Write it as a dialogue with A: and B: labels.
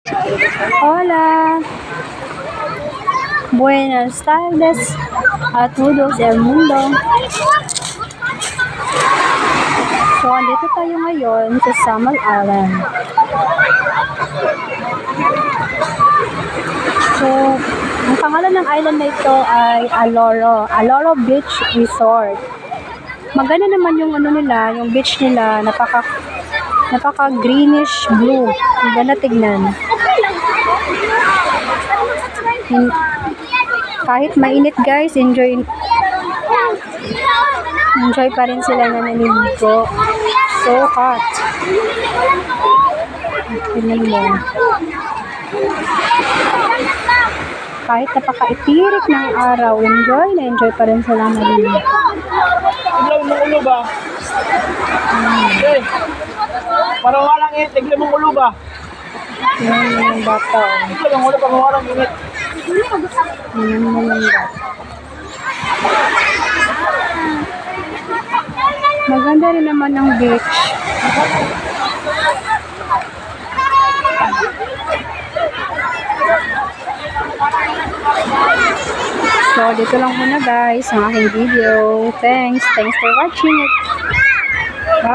A: Hola, buenas tardes a todos el mundo. So, andito tayo ngayon sa Samal Island. So, ang pangalan ng island na ito ay Aloro Beach Resort. Maganda naman yung yung beach nila, napaka greenish blue. Maganda tignan. Kahit mainit guys, enjoy pa rin sila na naliligo. So hot. Tignan mo. Kahit napaka-itirik ng araw, enjoy pa rin sila naliligo.
B: Tignan mong ulo ba? Okay. Parang walang init, tignan mong ulo ba?
A: Yan yung bata.
B: Tignan mong ulo, parang walang init.
A: Yan yung bata. Maganda rin naman ang beach. So, dito lang muna guys ang aking video. Thanks for watching it.